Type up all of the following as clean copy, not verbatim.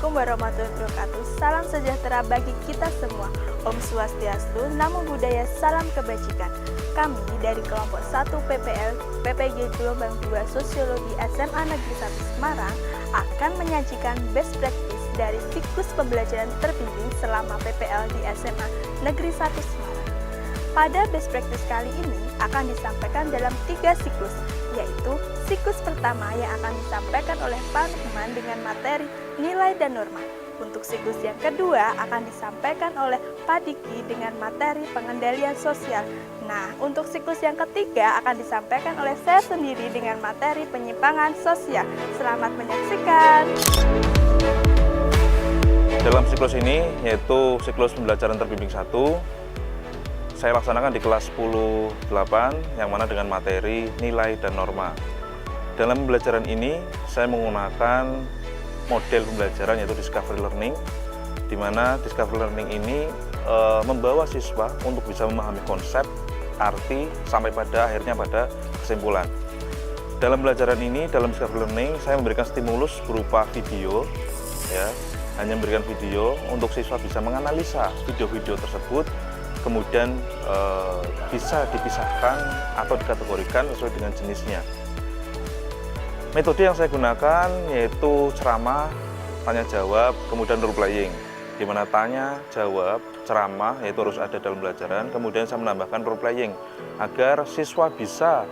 Assalamualaikum warahmatullahi wabarakatuh. Salam sejahtera bagi kita semua. Om Swastiastu, Namo Buddhaya, salam kebajikan. Kami dari kelompok 1 PPL PPG Gelombang 2 Sosiologi SMA Negeri 1 Semarang akan menyajikan best practice dari siklus pembelajaran terbimbing selama PPL di SMA Negeri 1 Semarang. Pada best practice kali ini akan disampaikan dalam 3 siklus, yaitu siklus pertama yang akan disampaikan oleh Pak Nukman dengan materi nilai dan norma. Untuk siklus yang kedua akan disampaikan oleh Pak Diki dengan materi pengendalian sosial. Nah, untuk siklus yang ketiga akan disampaikan oleh saya sendiri dengan materi penyimpangan sosial. Selamat menyaksikan. Dalam siklus ini, yaitu siklus pembelajaran terbimbing 1, saya laksanakan di kelas 10-8 yang mana dengan materi nilai dan norma. Dalam pembelajaran ini, saya menggunakan model pembelajaran yaitu Discovery Learning, di mana Discovery Learning ini membawa siswa untuk bisa memahami konsep, arti, sampai pada akhirnya pada kesimpulan. Dalam pembelajaran ini, dalam Discovery Learning, saya memberikan stimulus berupa video, ya, hanya memberikan video untuk siswa bisa menganalisa video-video tersebut, kemudian bisa dipisahkan atau dikategorikan sesuai dengan jenisnya. Metode yang saya gunakan yaitu ceramah, tanya jawab, kemudian role playing, di mana tanya jawab, ceramah yaitu harus ada dalam pembelajaran, kemudian saya menambahkan role playing agar siswa bisa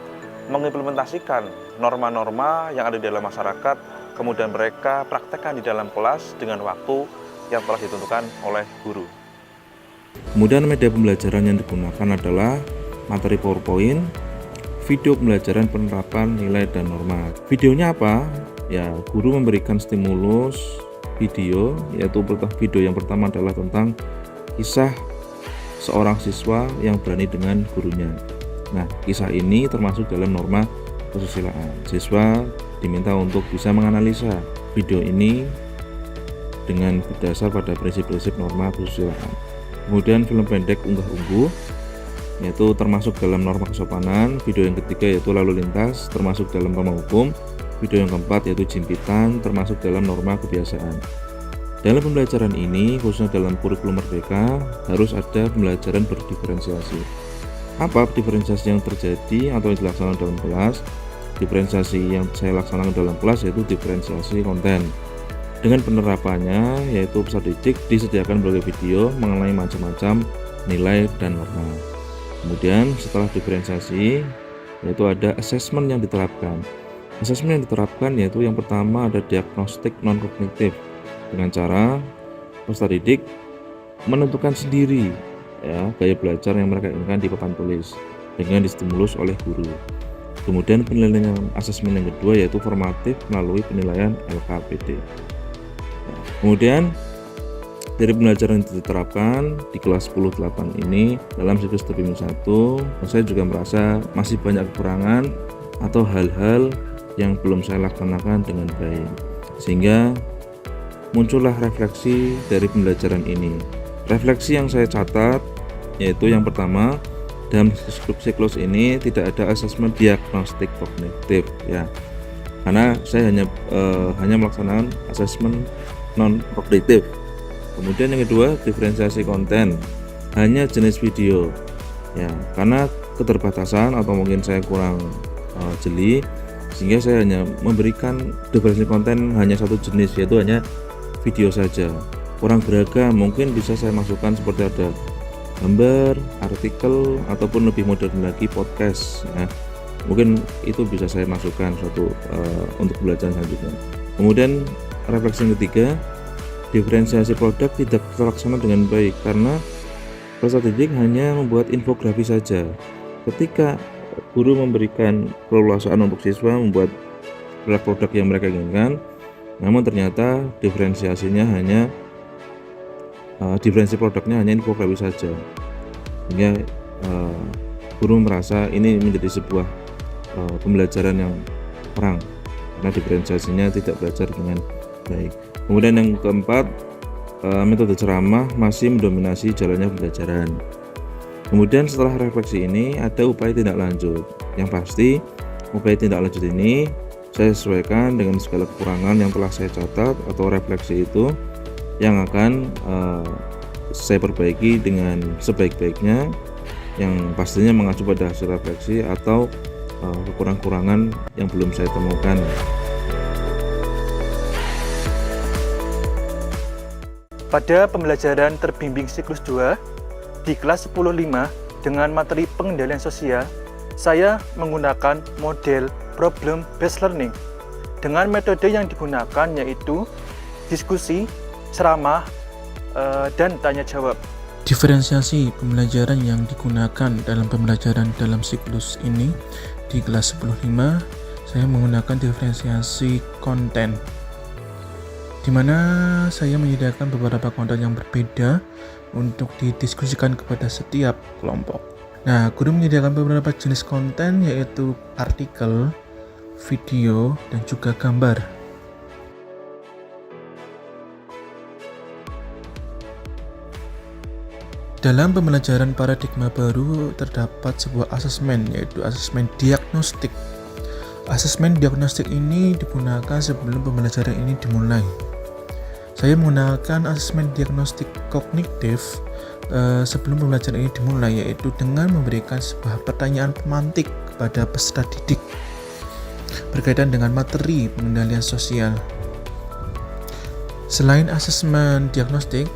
mengimplementasikan norma-norma yang ada di dalam masyarakat, kemudian mereka praktekkan di dalam kelas dengan waktu yang telah ditentukan oleh guru. Kemudian media pembelajaran yang digunakan adalah materi PowerPoint, video pembelajaran penerapan nilai dan norma. Videonya apa? Ya, guru memberikan stimulus video, yaitu video yang pertama adalah tentang kisah seorang siswa yang berani dengan gurunya. Nah, kisah ini termasuk dalam norma kesusilaan. Siswa diminta untuk bisa menganalisa video ini dengan berdasar pada prinsip-prinsip norma kesusilaan. Kemudian film pendek unggah-ungguh, yaitu termasuk dalam norma kesopanan. Video yang ketiga yaitu lalu lintas, termasuk dalam norma hukum. Video yang keempat yaitu jimpitan, termasuk dalam norma kebiasaan. Dalam pembelajaran ini, khususnya dalam kurikulum Merdeka, harus ada pembelajaran berdiferensiasi. Apa diferensiasi yang terjadi atau yang dilaksanakan dalam kelas? Diferensiasi yang saya laksanakan dalam kelas yaitu diferensiasi konten. Dengan penerapannya, yaitu peserta didik disediakan berbagai video mengenai macam-macam nilai dan norma. Kemudian setelah diferensiasi, yaitu ada assessment yang diterapkan. Assessment yang diterapkan yaitu yang pertama ada diagnostik non-kognitif, dengan cara peserta didik menentukan sendiri ya gaya belajar yang mereka inginkan di papan tulis dengan distimulus oleh guru. Kemudian penilaian asesmen yang kedua yaitu formatif melalui penilaian LKPD. Kemudian dari pembelajaran yang diterapkan di kelas 10-8 ini dalam siklus terbimbing 1, saya juga merasa masih banyak kekurangan atau hal-hal yang belum saya laksanakan dengan baik, sehingga muncullah refleksi dari pembelajaran ini. Refleksi yang saya catat yaitu yang pertama, dalam siklus ini tidak ada asesmen diagnostik kognitif ya, karena saya hanya melaksanakan asesmen non kognitif. Kemudian yang kedua, diferensiasi konten, hanya jenis video ya, karena keterbatasan atau mungkin saya kurang jeli, sehingga saya hanya memberikan diferensiasi konten hanya satu jenis, yaitu hanya video saja. Kurang beragam, mungkin bisa saya masukkan seperti ada gambar, artikel, ataupun lebih modern lagi podcast ya. Mungkin itu bisa saya masukkan untuk pembelajaran selanjutnya. Kemudian refleksi yang ketiga, diferensiasi produk tidak terlaksana dengan baik karena peserta didik hanya membuat infografi saja. Ketika guru memberikan keleluasaan untuk siswa membuat produk-produk yang mereka inginkan, namun ternyata diferensiasinya hanya diferensi produknya hanya infografi saja, sehingga guru merasa ini menjadi sebuah pembelajaran yang kurang karena diferensiasinya tidak belajar dengan baik. Kemudian yang keempat, metode ceramah masih mendominasi jalannya pembelajaran. Kemudian setelah refleksi ini ada upaya tindak lanjut. Yang pasti upaya tindak lanjut ini saya sesuaikan dengan segala kekurangan yang telah saya catat atau refleksi itu yang akan saya perbaiki dengan sebaik-baiknya, yang pastinya mengacu pada hasil refleksi atau kekurangan-kekurangan yang belum saya temukan. Pada pembelajaran terbimbing siklus 2 di kelas 10.5 dengan materi pengendalian sosial, saya menggunakan model problem based learning dengan metode yang digunakan yaitu diskusi, ceramah, dan tanya jawab. Diferensiasi pembelajaran yang digunakan dalam pembelajaran dalam siklus ini di kelas 10.5, saya menggunakan diferensiasi konten, di mana saya menyediakan beberapa konten yang berbeda untuk didiskusikan kepada setiap kelompok. Nah, guru menyediakan beberapa jenis konten yaitu artikel, video, dan juga gambar. Dalam pembelajaran paradigma baru terdapat sebuah asesmen yaitu asesmen diagnostik. Asesmen diagnostik ini digunakan sebelum pembelajaran ini dimulai. Saya menggunakan asesmen diagnostik kognitif sebelum pembelajaran ini dimulai, yaitu dengan memberikan sebuah pertanyaan pemantik kepada peserta didik berkaitan dengan materi pengendalian sosial. Selain asesmen diagnostik,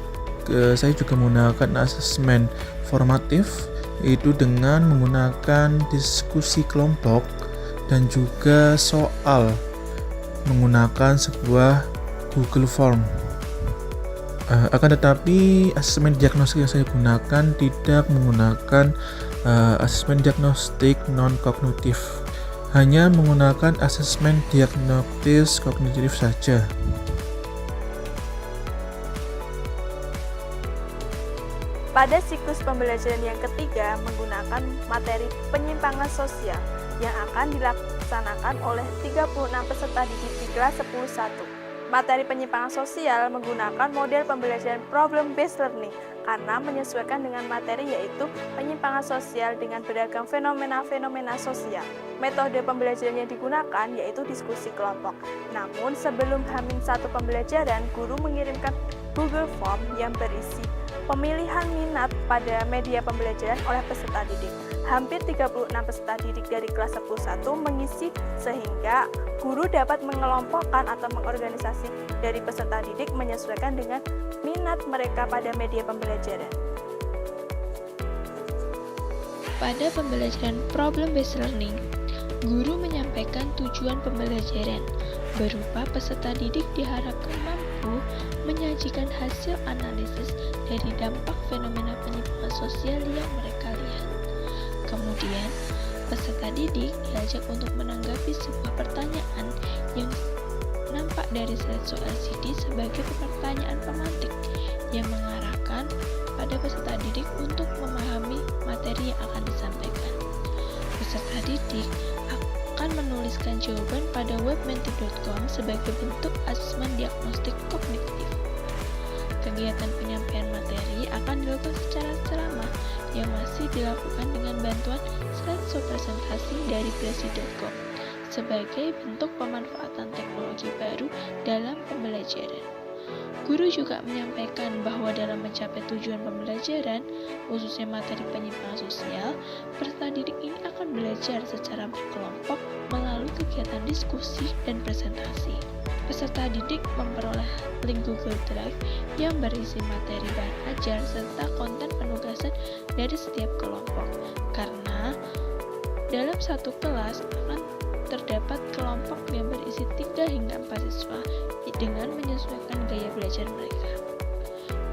saya juga menggunakan asesmen formatif, yaitu dengan menggunakan diskusi kelompok dan juga soal menggunakan sebuah Google Form. Akan tetapi asesmen diagnostik yang saya gunakan tidak menggunakan asesmen diagnostik non-kognitif, hanya menggunakan asesmen diagnostik kognitif saja. Pada siklus pembelajaran yang ketiga menggunakan materi penyimpangan sosial yang akan dilaksanakan oleh 36 peserta didik di kelas 10.1. Materi penyimpangan sosial menggunakan model pembelajaran problem based learning karena menyesuaikan dengan materi yaitu penyimpangan sosial dengan beragam fenomena-fenomena sosial. Metode pembelajaran yang digunakan yaitu diskusi kelompok. Namun sebelum H-1 pembelajaran, guru mengirimkan Google Form yang berisi pemilihan minat pada media pembelajaran oleh peserta didik. Hampir 36 peserta didik dari kelas 10.1 mengisi sehingga guru dapat mengelompokkan atau mengorganisasi dari peserta didik menyesuaikan dengan minat mereka pada media pembelajaran. Pada pembelajaran problem based learning, guru menyampaikan tujuan pembelajaran berupa peserta didik diharapkan mampu menyajikan hasil analisis dari dampak fenomena penyimpangan sosial yang mereka lihat. Kemudian, peserta didik diajak untuk menanggapi sebuah pertanyaan yang nampak dari slide soal LCD sebagai pertanyaan pemantik yang mengarahkan pada peserta didik untuk memahami materi yang akan disampaikan. Peserta didik akan menuliskan jawaban pada webmenti.com sebagai bentuk asesmen diagnostik kognitif. Kegiatan penyampaian materi akan dilakukan secara ceramah yang masih dilakukan dengan bantuan slideshow presentasi dari presi.com sebagai bentuk pemanfaatan teknologi baru dalam pembelajaran. Guru juga menyampaikan bahwa dalam mencapai tujuan pembelajaran, khususnya materi penyimpangan sosial, peserta didik ini akan belajar secara berkelompok melalui kegiatan diskusi dan presentasi. Peserta didik memperoleh link Google Drive yang berisi materi bahan ajar serta konten penugasan dari setiap kelompok. Karena dalam satu kelas akan terdapat kelompok yang berisi 3 hingga 4 siswa dengan menyesuaikan gaya belajar mereka.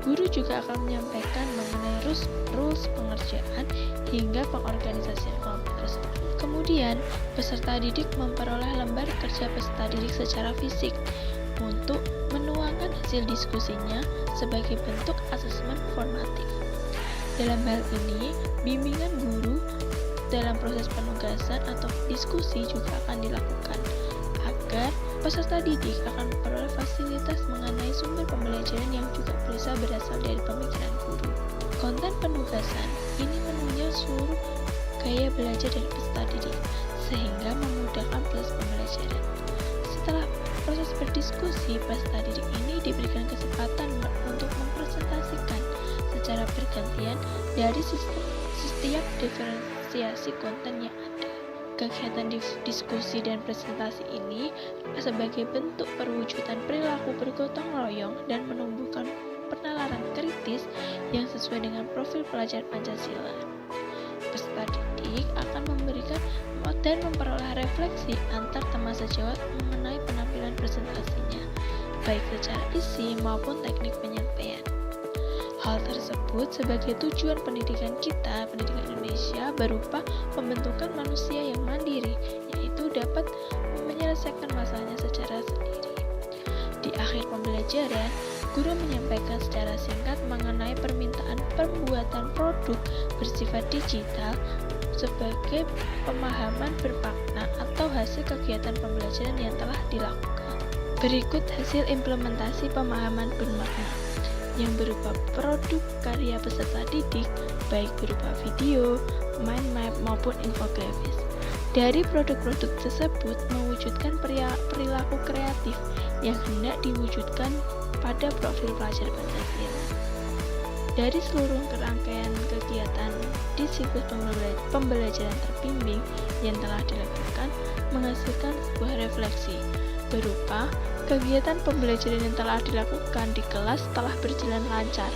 Guru juga akan menyampaikan mengenai rules pengerjaan hingga pengorganisasian kelompok tersebut. Kemudian, peserta didik memperoleh lembar kerja peserta didik secara fisik untuk menuangkan hasil diskusinya sebagai bentuk asesmen formatif. Dalam hal ini, bimbingan guru dalam proses penugasan atau diskusi juga akan dilakukan agar peserta didik akan memperoleh fasilitas mengenai sumber pembelajaran yang juga bisa berasal dari pemikiran guru. Konten penugasan ini menunjang seluruh gaya belajar dari peserta didik sehingga memudahkan proses pembelajaran. Setelah proses berdiskusi, peserta didik ini diberikan kesempatan untuk mempresentasikan secara bergantian dari setiap diferensiasi konten yang ada. Kegiatan diskusi dan presentasi ini sebagai bentuk perwujudan perilaku bergotong royong dan menumbuhkan penalaran kritis yang sesuai dengan profil pelajar Pancasila. Peserta didik akan memberikan dan memperoleh refleksi antar teman sejawat mengenai penampilan presentasinya, baik secara isi maupun teknik penyampaian. Hal tersebut sebagai tujuan pendidikan kita, pendidikan Indonesia, berupa pembentukan manusia yang mandiri, yaitu dapat menyelesaikan masalahnya secara sendiri. Di akhir pembelajaran, guru menyampaikan secara singkat mengenai permintaan pembuatan produk bersifat digital sebagai pemahaman bermakna atau hasil kegiatan pembelajaran yang telah dilakukan. Berikut hasil implementasi pemahaman bermakna yang berupa produk karya peserta didik, baik berupa video, mind map, maupun infografis. Dari produk-produk tersebut mewujudkan perilaku kreatif yang hendak diwujudkan pada profil pelajar Pancasila. Dari seluruh rangkaian kegiatan di siklus pembelajaran terbimbing yang telah dilakukan menghasilkan sebuah refleksi berupa kegiatan pembelajaran yang telah dilakukan di kelas telah berjalan lancar,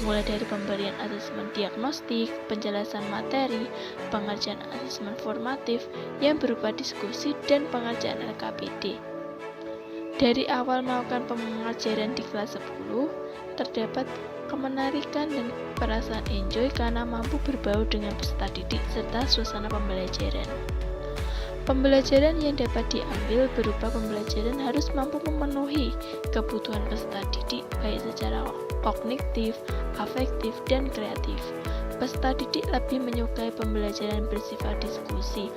mulai dari pemberian asesmen diagnostik, penjelasan materi, pengerjaan asesmen formatif yang berupa diskusi dan pengerjaan LKPD. Dari awal melakukan pengajaran di kelas 10, terdapat kemenarikan dan perasaan enjoy karena mampu berbaur dengan peserta didik serta suasana pembelajaran. Pembelajaran yang dapat diambil berupa pembelajaran harus mampu memenuhi kebutuhan peserta didik baik secara kognitif, afektif, dan kreatif. Peserta didik lebih menyukai pembelajaran bersifat diskusi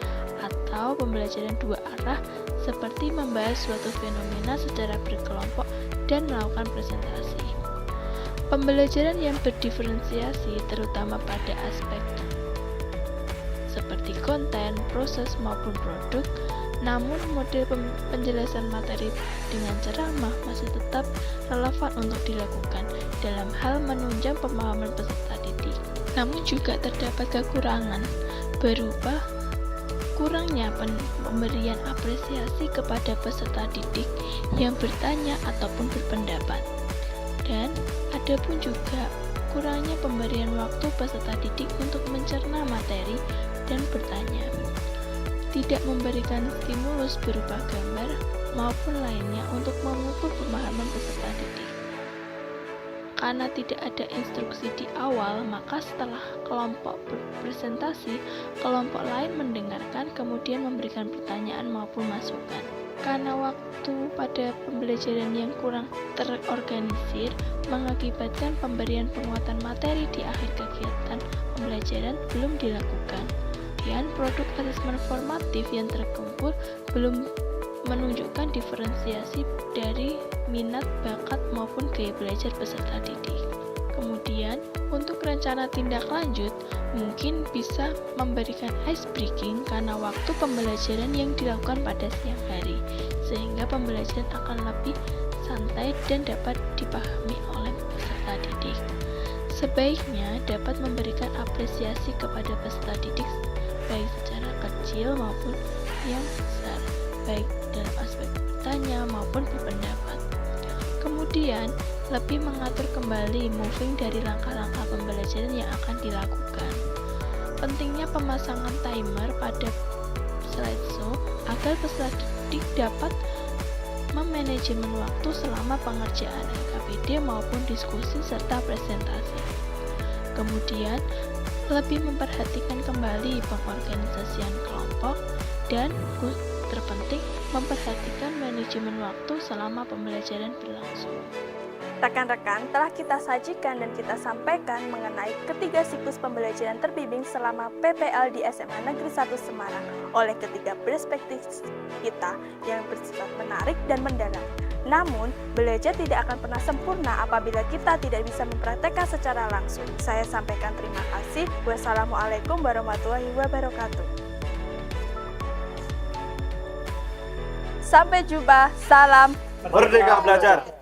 atau pembelajaran dua arah seperti membahas suatu fenomena secara berkelompok dan melakukan presentasi. Pembelajaran yang berdiferensiasi terutama pada aspek seperti konten, proses maupun produk, namun model penjelasan materi dengan ceramah masih tetap relevan untuk dilakukan dalam hal menunjang pemahaman peserta didik. Namun juga terdapat kekurangan berupa kurangnya pemberian apresiasi kepada peserta didik yang bertanya ataupun berpendapat. Dan ada pun juga kurangnya pemberian waktu peserta didik untuk mencerna materi dan bertanya, tidak memberikan stimulus berupa gambar maupun lainnya untuk mengukur pemahaman peserta didik. Karena tidak ada instruksi di awal, maka setelah kelompok berpresentasi, kelompok lain mendengarkan kemudian memberikan pertanyaan maupun masukan. Karena waktu pada pembelajaran yang kurang terorganisir mengakibatkan pemberian penguatan materi di akhir kegiatan pembelajaran belum dilakukan. Dan produk asesmen formatif yang terkumpul belum menunjukkan diferensiasi dari minat, bakat, maupun gaya belajar peserta didik. Kemudian, untuk rencana tindak lanjut, mungkin bisa memberikan ice breaking karena waktu pembelajaran yang dilakukan pada siang hari, sehingga pembelajaran akan lebih santai dan dapat dipahami oleh peserta didik. Sebaiknya dapat memberikan apresiasi kepada peserta didik baik secara kecil maupun yang besar, baik dalam aspek bertanya maupun berpendapat. Kemudian, lebih mengatur kembali moving dari langkah-langkah pembelajaran yang akan dilakukan. Pentingnya pemasangan timer pada slideshow agar peserta didik dapat memanajemen waktu selama pengerjaan LKPD maupun diskusi serta presentasi. Kemudian, lebih memperhatikan kembali pengorganisasian kelompok dan terpenting memperhatikan manajemen waktu selama pembelajaran berlangsung. Rekan-rekan, telah kita sajikan dan kita sampaikan mengenai ketiga siklus pembelajaran terbimbing selama PPL di SMA Negeri 1 Semarang oleh ketiga perspektif kita yang bersifat menarik dan mendalam. Namun, belajar tidak akan pernah sempurna apabila kita tidak bisa mempraktekkan secara langsung. Saya sampaikan terima kasih. Wassalamualaikum warahmatullahi wabarakatuh. Sampai jumpa, salam Merdeka belajar.